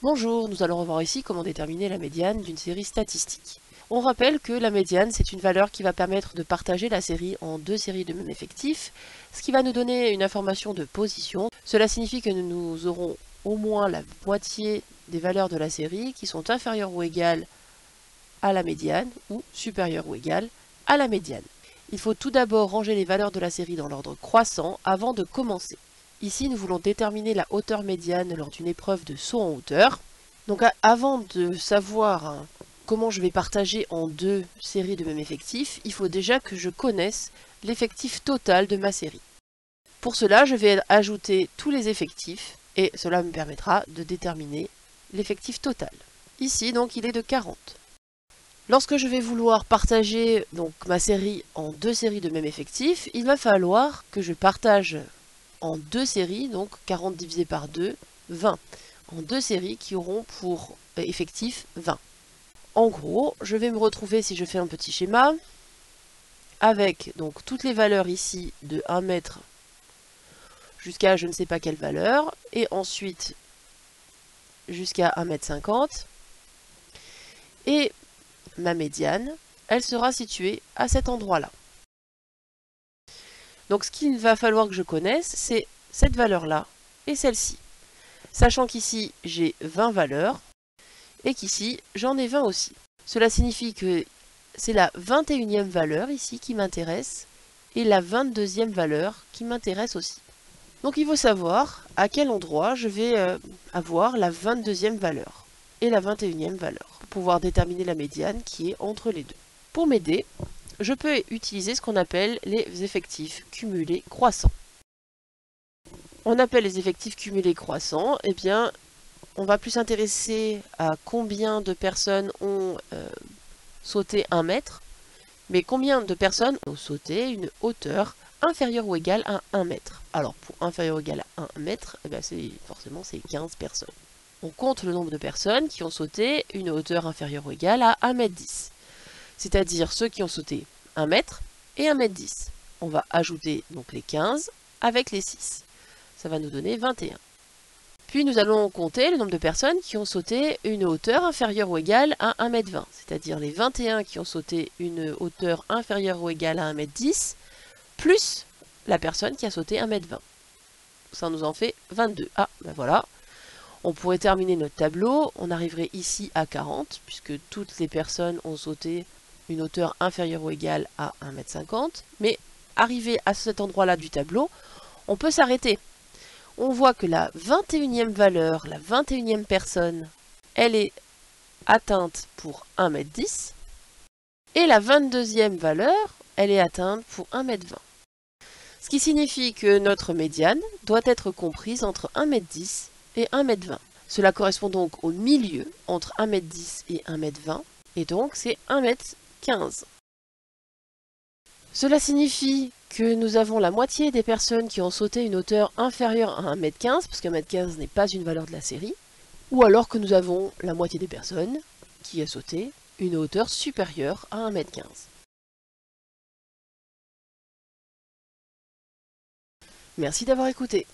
Bonjour, nous allons revoir ici comment déterminer la médiane d'une série statistique. On rappelle que la médiane, c'est une valeur qui va permettre de partager la série en deux séries de même effectif, ce qui va nous donner une information de position. Cela signifie que nous aurons au moins la moitié des valeurs de la série qui sont inférieures ou égales à la médiane ou supérieures ou égales à la médiane. Il faut tout d'abord ranger les valeurs de la série dans l'ordre croissant avant de commencer. Ici, nous voulons déterminer la hauteur médiane lors d'une épreuve de saut en hauteur. Donc avant de savoir comment je vais partager en deux séries de même effectif, il faut déjà que je connaisse l'effectif total de ma série. Pour cela, je vais ajouter tous les effectifs et cela me permettra de déterminer l'effectif total. Ici, donc, il est de 40. Lorsque je vais vouloir partager donc ma série en deux séries de même effectif, il va falloir que je partage en deux séries, donc 40 divisé par 2, 20. En deux séries qui auront pour effectif 20. En gros, je vais me retrouver, si je fais un petit schéma, avec donc toutes les valeurs ici de 1 mètre jusqu'à je ne sais pas quelle valeur, et ensuite jusqu'à 1,50 m. Et ma médiane, elle sera située à cet endroit-là. Donc ce qu'il va falloir que je connaisse, c'est cette valeur-là et celle-ci. Sachant qu'ici, j'ai 20 valeurs, et qu'ici, j'en ai 20 aussi. Cela signifie que c'est la 21e valeur ici qui m'intéresse, et la 22e valeur qui m'intéresse aussi. Donc il faut savoir à quel endroit je vais avoir la 22e valeur et la 21e valeur, pour pouvoir déterminer la médiane qui est entre les deux. Pour m'aider, je peux utiliser ce qu'on appelle les effectifs cumulés croissants. On appelle les effectifs cumulés croissants, eh bien, on va plus s'intéresser à combien de personnes ont sauté 1 mètre, mais combien de personnes ont sauté une hauteur inférieure ou égale à 1 mètre. Alors, pour inférieur ou égal à 1 mètre, eh bien, forcément, c'est 15 personnes. On compte le nombre de personnes qui ont sauté une hauteur inférieure ou égale à 1,10 m. C'est-à-dire ceux qui ont sauté 1 mètre et 1,10 m. On va ajouter donc les 15 avec les 6. Ça va nous donner 21. Puis nous allons compter le nombre de personnes qui ont sauté une hauteur inférieure ou égale à 1,20 m, c'est-à-dire les 21 qui ont sauté une hauteur inférieure ou égale à 1,10 m, plus la personne qui a sauté 1,20 m. Ça nous en fait 22. Ah, ben voilà. On pourrait terminer notre tableau, on arriverait ici à 40, puisque toutes les personnes ont sauté une hauteur inférieure ou égale à 1,50 m, mais arrivé à cet endroit-là du tableau, on peut s'arrêter. On voit que la 21e valeur, la 21e personne, elle est atteinte pour 1,10 m. Et la 22e valeur, elle est atteinte pour 1,20 m. Ce qui signifie que notre médiane doit être comprise entre 1,10 m et 1,20 m. Cela correspond donc au milieu entre 1,10 m et 1,20 m. Et donc c'est 1,15 m. Cela signifie que nous avons la moitié des personnes qui ont sauté une hauteur inférieure à 1,15 m, parce qu'1,15 m n'est pas une valeur de la série, ou alors que nous avons la moitié des personnes qui a sauté une hauteur supérieure à 1,15 m. Merci d'avoir écouté.